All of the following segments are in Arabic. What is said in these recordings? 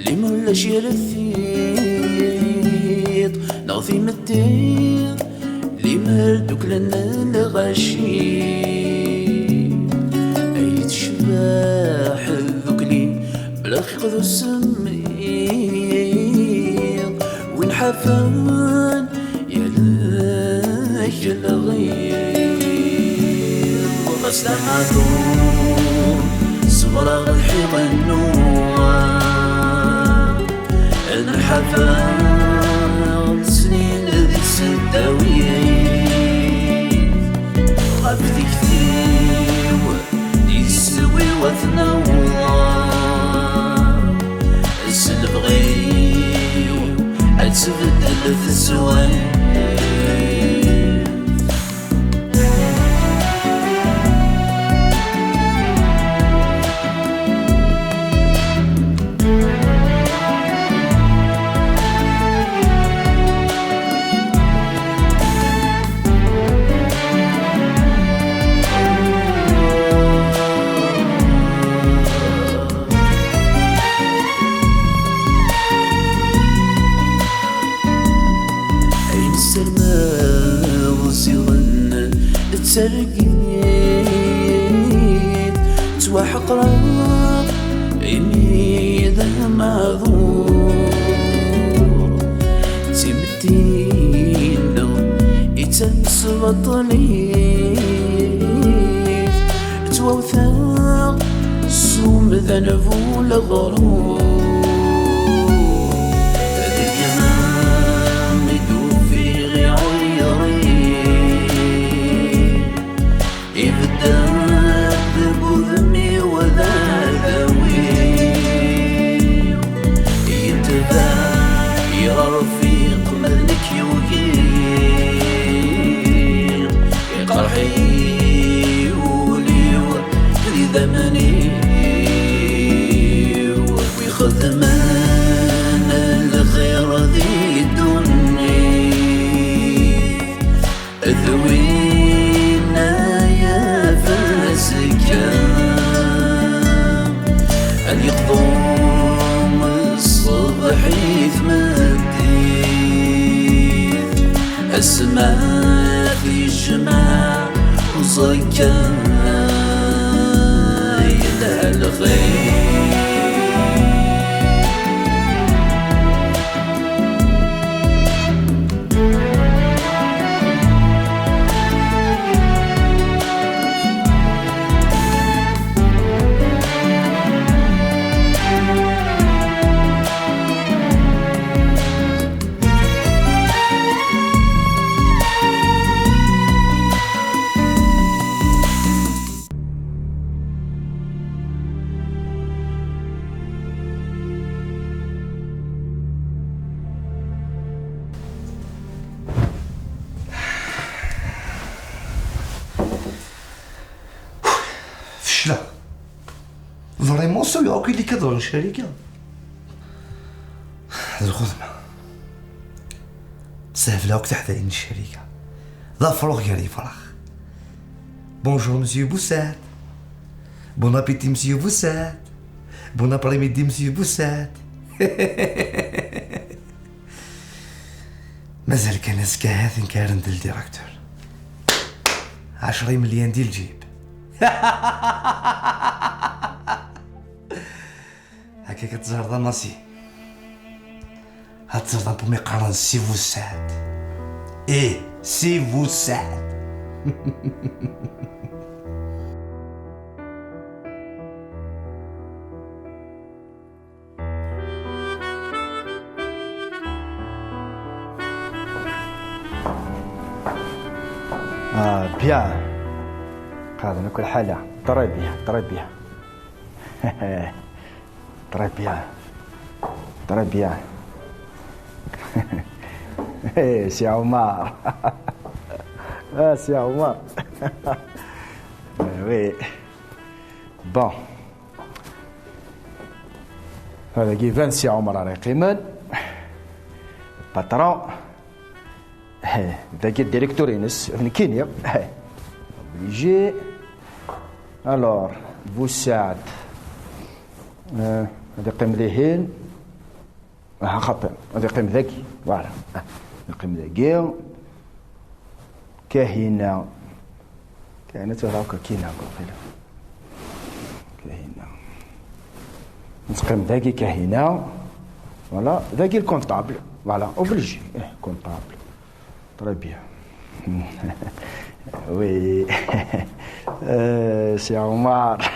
اللي مولاش يرثيط نغفي مدير اللي مردوك لنا الغشي ايت شباح ذوكلي بلا خيق ذو السمير وين حفان يلاك الغير وغسل عدو صبر الحيق النوار الحفان سنين ذي السداوية غابتي كثير يسوي وثنوار السلب غير أتبدل في السوين ترقيت تواحق راب عميدة معذور تمدينا يتنس بطليت توثاق سوم ذنبو لغرور السماء في الجماع وزكا يدها الخير لا فريمون سوي هاكي اللي كيضرن الشركة هاد الخدمة سافلة وقت حداين الشركة ذا فروغ يري فراغ بونجور مسيو بوسات بون ابيتي مسيو بوسات بون ابريميدي مسيو بوسات مازال كان اسكا هاث نكارن ديال الديراكتور 10 مليون ديال الجيب هكا كتزهر ناسي هتزهر بومي قرن سي فوسات ايه سي فوسات بيان قاعدين كل حالة طري بيها طري بيها طري بيها طري بيها سي عمر سي عمر وي بون هذا كيفان سي عمر راه قيمان باترون ذاك الديريكتور ينس في كينيا obligé. Alors, vous ساعد هذا قيم ليهين خاطر غادي يقيم ذاكي فوالا يقيم ذاكي كاهنة تراوك كاينة كاهنة نتقيم ذاكي كاهنة فوالا ذاكي الكونطابل فوالا اوبليجي كونطابل تري بيان وي سي عمر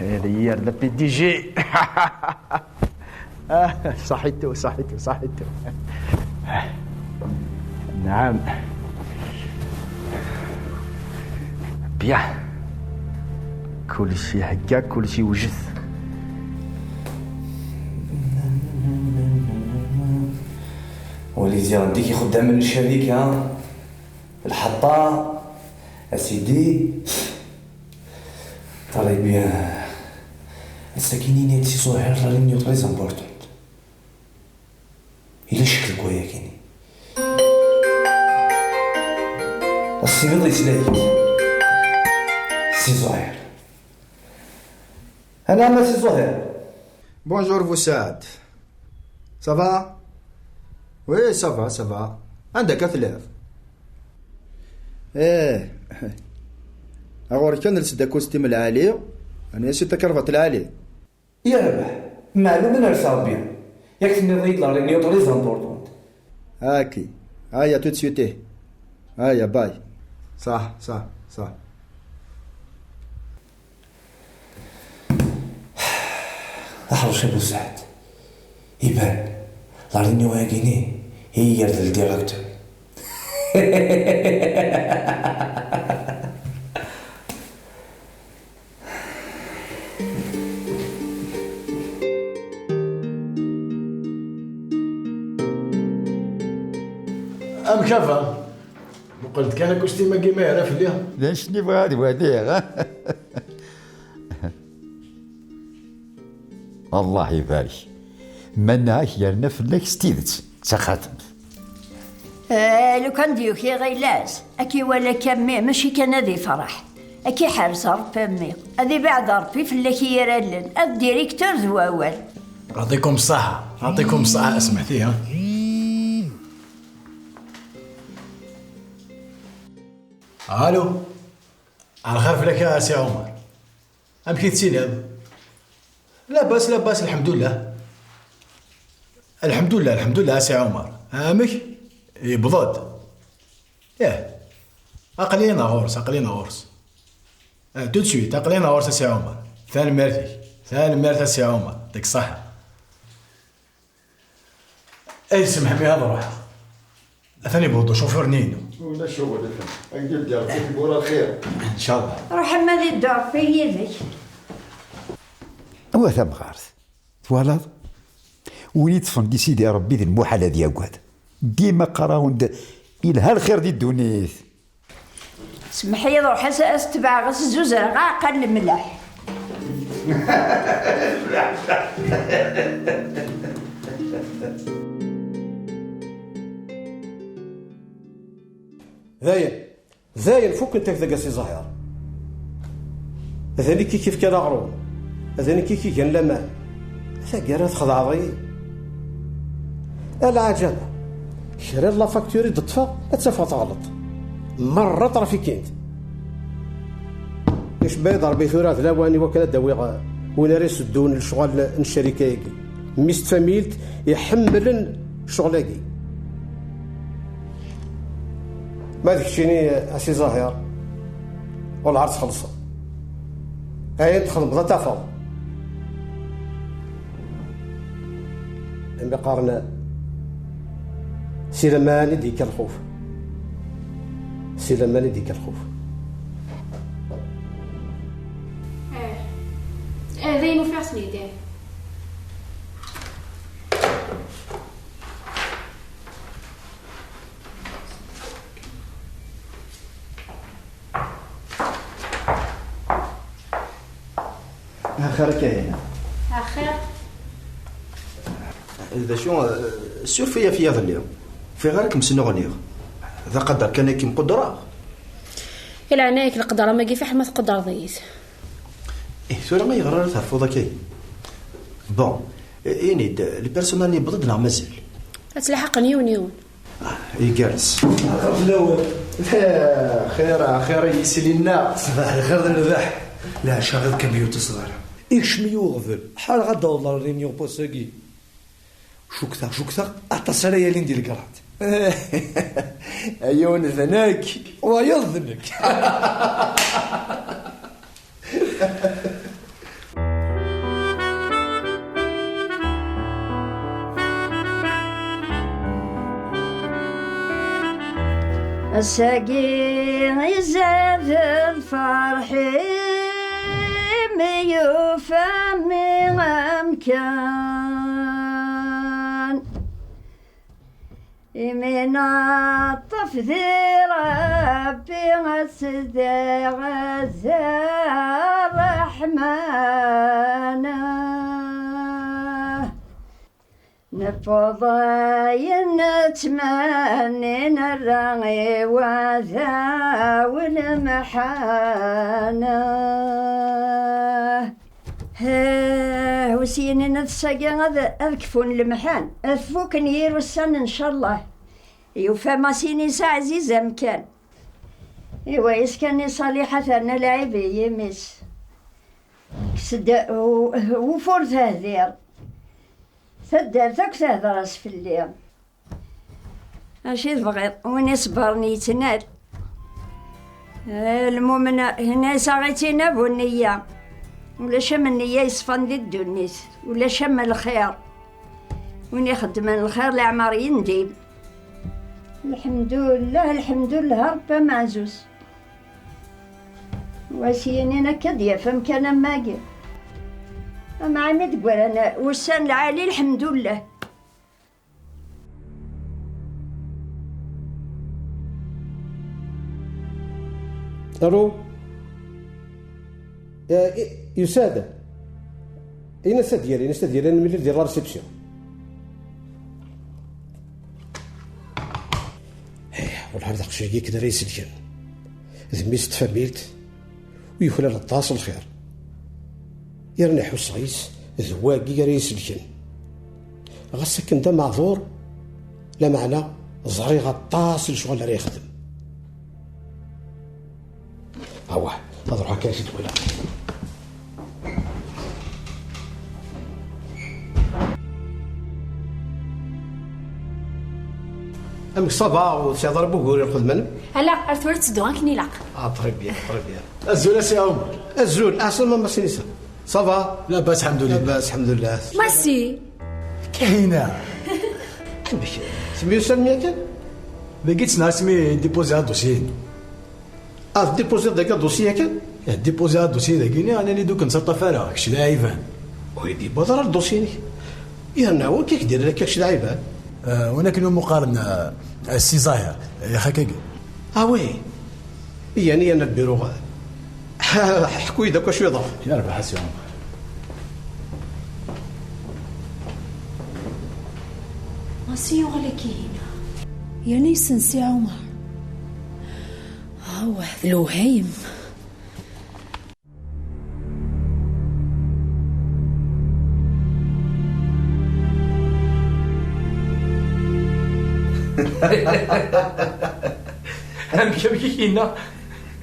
هذه هي لا بي دي جي صحيتو نعم بيان كل شيء هكا كل شيء وجد وليدي راه ديك خدام من الشركة الحطة اسيدي طالي بيان الساكنين يتسي صهير راه لينيو تري امبورطون إلا شكلك ويا كيني السينيض يسلايت سي زهير أنا ما سي زهير بونجور فوساد صافا وي صافا عندك أثلاث أغور كان نلسد كوستيم العالي أنا نسيت كرفة العالي يا ربح معلوم من رسا ربي ياك تنيض يطلع لينيو تري امبورطون هاكي هيا تو تسيوتيه هيا باي صح أحرش أبو سعد يبان لا لينيو هاكيني هي يرد الديريكتور كافا وقلت كان كوستي ما كيما يعرف ليها لا شني بغادي وديع الله يبارك مناك يرنا فلاك ستيدت تخاتم لو كان ديوكي غيلاز اكي ولا كمي ماشي كان هذي فرح اكي حارس ربي امي هذي بعد ربي فلاكي يرلن الديريكتور ذواول يعطيكم الصحة سمعتي ها الو على خير فيك يا سي عمر امشي تسيلم لا باس الحمد لله سي عمر امك يبضد اقلينا غورس تو سويت اقلينا غورس سي عمر ثاني ميرتي سي عمر ديك الصحة اي سمح هذا روح ثاني بوضو شوفور نينو ولا شغل أنجل ديال بورا الخير ان شاء الله روح ما ذي الدار في يدك هو ثم غارث توالط وليت فندي سيدي ربي ذي المحال هذي يقعد ديما قراون إلها الخير دي الدونيث سمحي روح استبع غس زوز رغا قل ملاح زاين فوق انت ذاك سي زهير هذاني كيف كان غرون هذاني كيف كان لمان ثقرات خضعضي العجب شري لا فاكتوري تطفى تسافا تغلط مرة طرفي كنت ايش بيض ربي ثورات لاواني وكلا داوي وين ريس الدون الشغل الشركة يجي ميست فاميلت يحملن شغلاكي ما ذكشيني اسي زهير والعرض خلصه هاي تخدم بلا تفاوض إن بقارنا سلمان يديك الخوف ذي نفعسني دي آخر كاينة آخر إذا شو سير فيا ظليا في غيرك مسنغنيغ إذا قدر كان كيم قدرة إلا عنايك القدرة ما كيف ما تقدر ضيس ثورة ما يغرر ترفض كي بون إني البيرسونال اللي بدنا مازال تلحق نيون يجالس خير يسلي الناس صباح الخير الرباح. لا شغل كمبيوتر صغير إيش ميوغفل حال غدا والله رينيو بوساكي شكثر أتصل يا لين ديال الكرات أيون ذنك ويظنك الساقي يزاد الفرح ميوفى من أمكان من الطف ذي ربي غسدي غزال رحمانا نفضي نتمنى نرغي وذا والمحانة وسيني نتساقي أذكفون المحان أثفوك نير والسن إن شاء الله يوفى ما سيني ساعة عزيزة مكان إيوا يسكني صالحة أنا لعبي يمس كسد وفور تهذير ثدرتك تهدرس في الليل أشي تبغيض وين يصبرني يتنال المؤمن هنا صاغيتينا بنية ولا شم النية يصفن دي الدنيس ولا شم الخير وين يخدم الخير العمر ينديب الحمد لله ربي معزوز وسينينا كديا فمكان ماقي أما عمي تقول أنا والسن العالي الحمد لله الو يسادة أين ديالي أنا ملي ديال لا ريسبسيون والله هذاك الشيء كذا راه يسلكن ذميس تفاميلت ويخلى للطاس الخير يرني حصيص ذواقي راه يسلكن غسكن دا معذور لا معنى زري غطاس الشغل راه يخدم هواه نروح هكا شي طويله أمك صبا وسيضرب بوغوري الخدمة هلا أرثورت تدوان كني لاق طريب بيان الزول سي عمر الزول أصلا ما سينيسا صبا لاباس الحمد لله لاباس الحمد لله ماسي كاينة سميو سلمية كان بقيت ناسمي ديبوزي هاد الدوسي ديبوزي داك الدوسيه كان ديبوزي هاد الدوسي داكيني انا اللي دوك نسطى فارغ كش لاعبان ويدي بضر الدوسيني يا هو كيف دير لك كش لاعبان وانا كنو مقارنة السي زاهر يا خاكاكي وي يعني انا البيرو حكوي داك واش يضر يا ربي حسي عمر ماسي يغلكي هنا يعني يسنسي عمر هو الوهيم هم كيما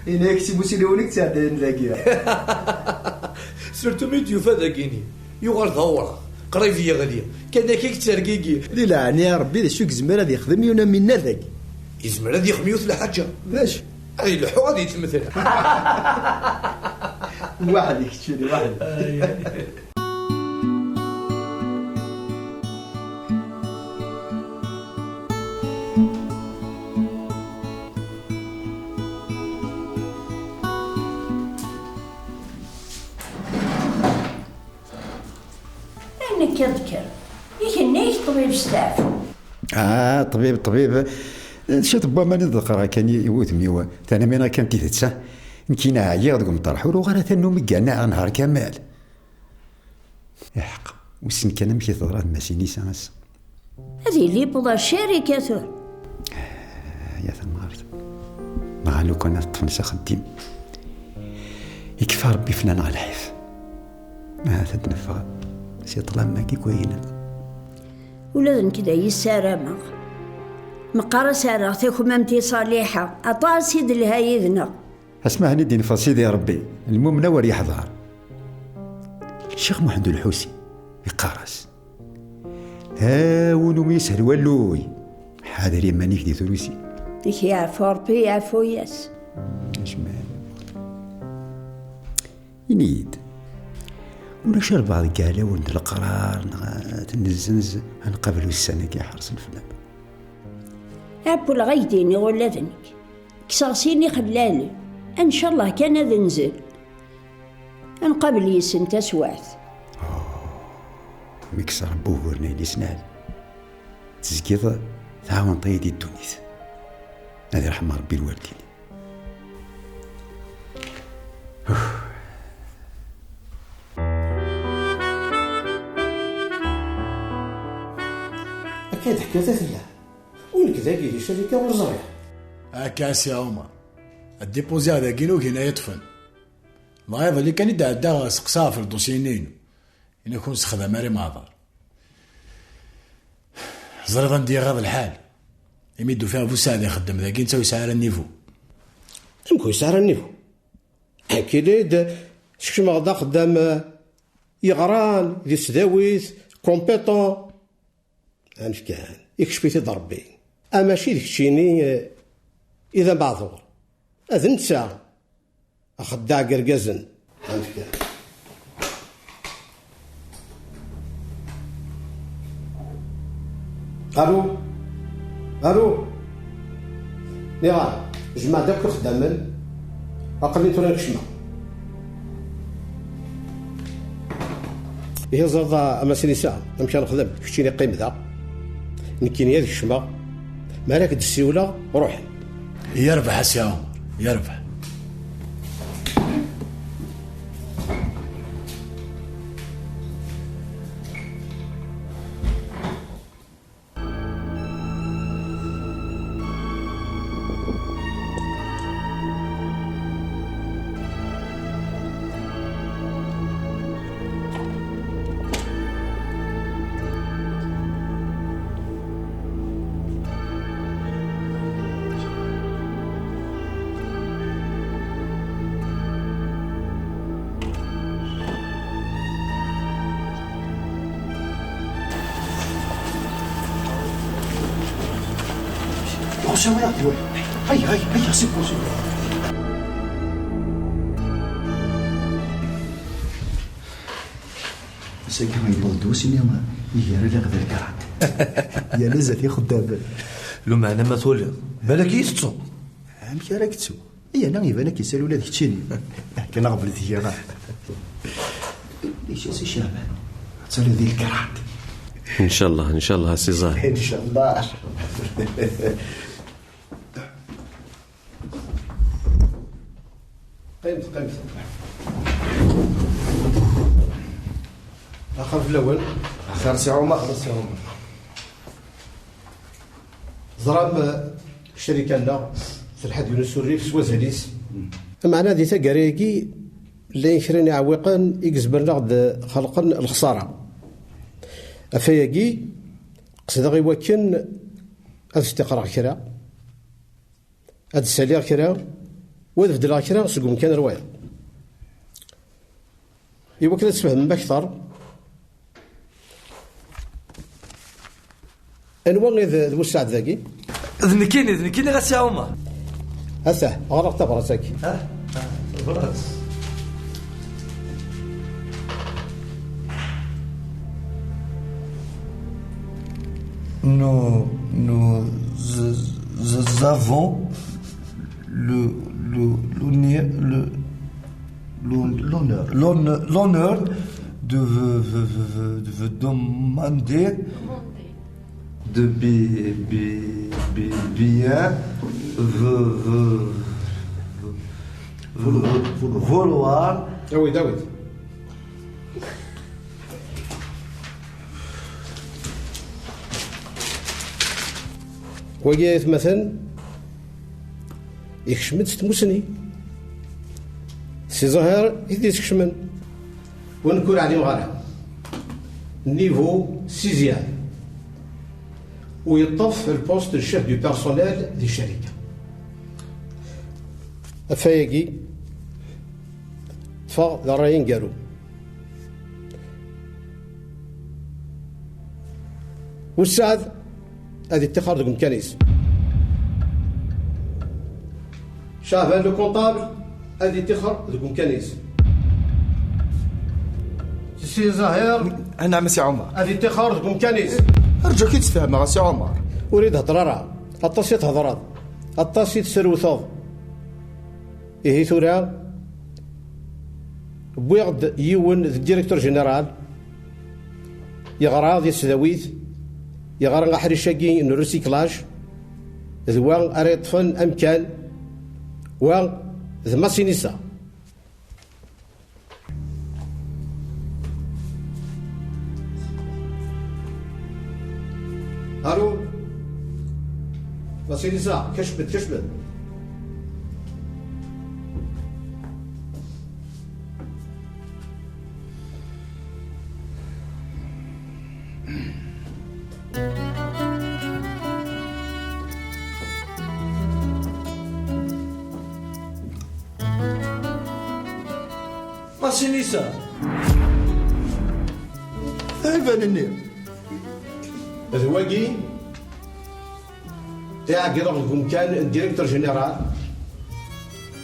إنا كتبو سيلونيك تعدين لاقيها سيرتو ميت يوفا داكيني يوغال ضوره قريب يا غاليه كان كيك ترقيقي لا عني يا ربي ذا شو يزمر هذا يخدم يونا منا ذاك يزمر هذا يخميو في الحاجه باش اي الحو غادي يتمثل واحد يكتشري واحد كذكر يكنيش طبيب ستاف طبيب شي طبا ماني ذكر كان يوت ميوا انا مينا كانت تيتسا نكينا عيا دوك مطرحوا له غير تنو مكانا نهار كامل يحق وسن كان مشي تضرب ماشي سانس هذه اللي بضا شركة يا ثمارت ما لو كنا تفنس خديم يكفى ربي فنان على الحيف ما تتنفع سي طلع كي كوينة ولازم كدا يسارمغ مقارا سارة تاكو مامتي صالحة عطا سيد لها يذنا. اسمع ندي نفاس سيدي يا ربي المؤمن ور يحضر. الشيخ محمد الحوسي يقارس هاونو يسهل ولوي حاضر يما نيك ثلوسي ديك يعفو ربي يعفو ياس اجمال ينيد ونشر بعض قالوا ولد القرار تنزنز نقبلوا السنة كي حرص الفلام عبو الغيديني ولا ذنك كساسيني خلالي ان شاء الله كان هذا نزل نقبل يسن تسواث مكسر بوهرنا اللي سنال تزكيض تعاون طيدي الدنيث هذا رحمة ربي الوالدين. أكيد حكاية ثلاثة ولك ذاكي دي شركة ورزايا أكاس يا عمر الديبوزي هذا كينو هنا يطفن الغايض اللي كان يدعى سقساه في الدوسينين إنه يكون سخذا ماري معذر زريضا ندي غاض الحال يميدو فيها بوساد يخدم ذاكي نتا يسعر النيفو يمكن يسعر النيفو أكيد شكش ما غدا خدام يغران دي سداويث كومبيتون هانش كان يكشف في ضربي اما شي ديك تشيني اذا بعضور اذن ساعه اخدع قرقزن هانش كان الو نيغا جماعة داك خدامن اقلي تورا نكشما هي زرضا اما سيني ساعه نمشي نخدم كشتيني قيم ذا نكيني هذيك الشما مالك السيوله روح يربح السي عمر يربح. هيا سيبو ساكي ما يبغضو سينما يجري لي غدا الكرات يا لازم ياخذ دابا لو معنا ما تولي بالك يستصو مشي راك تسو اي انا يبانك يسالوا لا ديك كان قبل ديالها ليش سي شابان تسالوا ذي الكرات ان شاء الله سي زاهر ان شاء الله. قيمت اخر في الاول اخر سي عمر ضرب الشركه لنا في الحد يونس الريف سوازاليس معنا دي تاكاريكي اللي يشريني عويقا يكزبرنا غد خلقا الخساره افياكي قصد غي وكن هاد استقرار كرا هاد السالير كرا وهاد بدل كرا سقوم كان روايه يبقى كده تفهم اكثر انواع ذا مساعد ذاكي ذنكيني غاسي عمر هسه غرق تبرسك براس nous avons l'honneur de vous demander de bien vouloir. Oui, David. وجاءت مثلا يكشمت تموسني سي ظاهر يدي تكشمن ونكون عليه مغارة نيفو سيزيام ويطف البوست الشيف دو بيرسونيل دي الشركة. أفايقي فا ذراين قالوا والسعد هذه اتخاذ لكم كنيس شعبان لو كونطابل هذه اتخاذ لكم كنيس سي زهير. نعم سي عمر. هذه اتخاذ لكم كنيس. أرجوك تفهم سي عمر. وريد هضرة الطاسي تهضرات الطاسي تسروثوض إيه ثورة بويغد يون الديريكتور جنرال يغرى ديال السداويت يغرى غحري شاكي انو ريسيكلاج ذوان اريطفن امكان و ذما سينيسا. الو ماسينيسا كشبت ماسينيسا ايفان النير ذواقي تاع قدر كان الديريكتور جنرال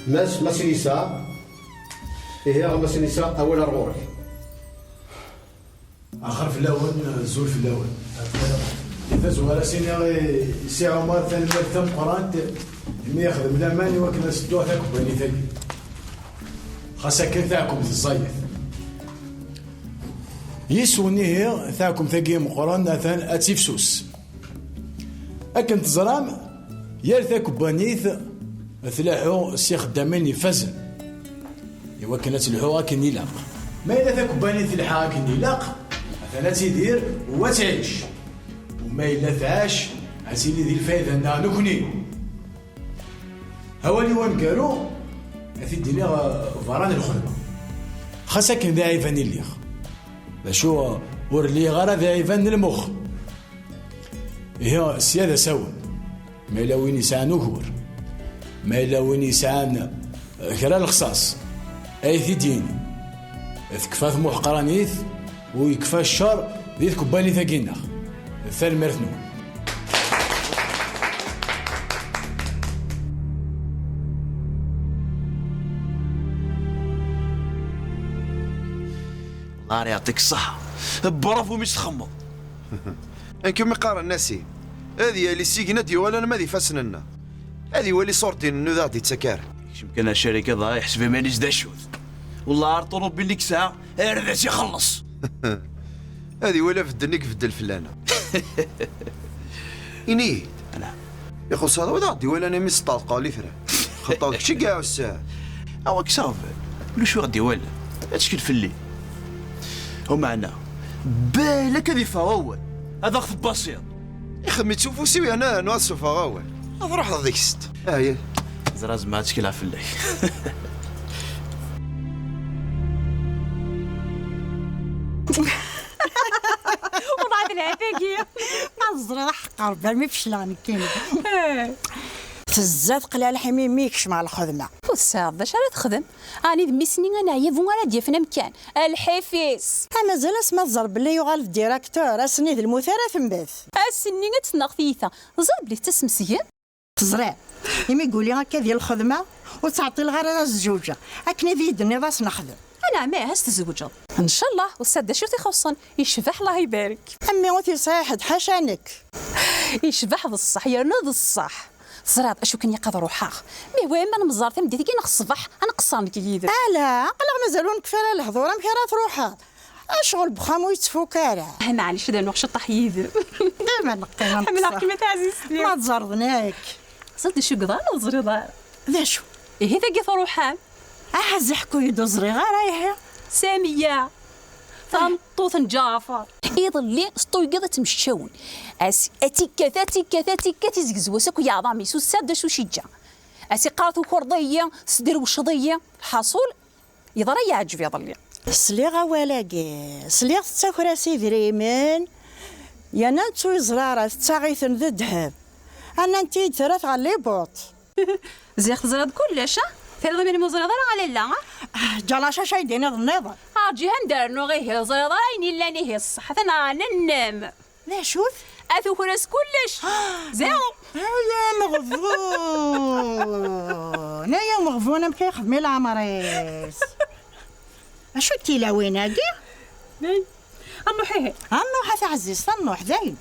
ماسينيسا هي ماسينيسا اول رغورك اخر في الاول زول في الاول فاز ولا سي عمر ثاني ثم قرانت مي يخدم الاماني وكنا سدوها ثاك بني ثاني خاصة كان ثاكم في الصيف يسوني هي ثاكم ثاقي مقران ثان اتيفسوس اكن تزرام يا ثاك بنيث ثلاحو سي خدامين يفزن ايوا كانت الحوا كان يلاق ما الا ثاك بنيث الحا كان يلاق مثلا تيدير وتعيش وما الا ثاش عسيلي ذي الفايده انا نكوني هو اللي وين قالوا في الدنيا فران الخدمه خاصة كان ذا عيفان الليخ باشو ورلي غير ذا عيفان المخ هي السيادة سوا ما إلا وين يسعى نكور ما إلا وين يسعى كرا الخصاص أي في ديني كفا ثموح قرانيث ويكفى الشر ذي كباني ثاقينا الثاني مرثنو. الله يعطيك الصحة برافو مش تخمض. انكم يقارن الناسي هذه اللي سيقنا ديوالا ما ذي فاسننا هذه ولي صورتي انو ذا دي تسكار يمكن الشركة ضايع يحسب مانيش دا الشوذ والله ارطرب بليك ساعة ارذاش يخلص. هذه ولا فدنك فد الفلانة إني أنا يخص هذا وذا ديوالا انا مستطلقة لي فرا خطاوك شي كاع الساعة أو كساف ولا شو غدي ولا تشكل في الليل ومعنا بالك هذي فاول هذا خف بسيط يا اخي ما تشوفوا سوي انا نوصف فاول اروح هذيك الست هي زراز ما تشكلها في الليل. وضعت العفاقية ما الزرع حقا ربي ما فشلاني كاين فزات قلال حميم ميكش مع الخدمه وصاد باش راه تخدم راني ذمي سنين انا عيب وانا ديفنا مكان الحفيس مازال اسمها الزرب اللي يغال الديراكتور اسني ذ المثاره ثنبث السنين تنغثيثه زرب لي تسمسيه تزرع يمي يقولي هكا ديال الخدمه وتعطي الغراره الزوجه اكني في يدني باش نخدم انا ما هاش تزوجت ان شاء الله وساد شو تيخصن يشبح الله يبارك امي وتي صاحد حاشانك يشبح ذا الصح يرنض الصح صرات اشو كان يقضى روحها مي وين ما نمزرت مديتي كي نخصبح انا قصان لك يدير لا قلق مازالون كفاله الهضوره مكيرات روحها اشغل بخام ويتفوكاره معليش دا نوخ شطح يدير دابا نقينا حمل كيما تعزيز ما تزرضناك صدق شو قضى نزري ضار ذا شو ايه ذا روحان احزحكو يدوزري غير ساميه طنطوث جعفر يضلي سطويقضة تمشاون اتي كثاتي زقزوسك ويا عظامي سو سادة شو شجع اسي قارتو كردية سدير وشضية الحاصول يضري يعجب يضلي سليغ ولاقي سليغ تساكر سيدي ريمان يا نانتو يزرارة تاغيثن ذا الذهب انا انتي ثلاث غالي بوط زيخ تزرد كلش ثلاثة من مزرد على لا جلاشا شاي دينا النظر جي هندر نو غيه زرد عيني لاني هي الصح ثنا ننام لا شوف اثو كرس كلش زاو يا مغفون يا مغفون مكي خدمي العمريس اشو تيلا وين هاكي النوحيه النوحة تعزيز النوح زين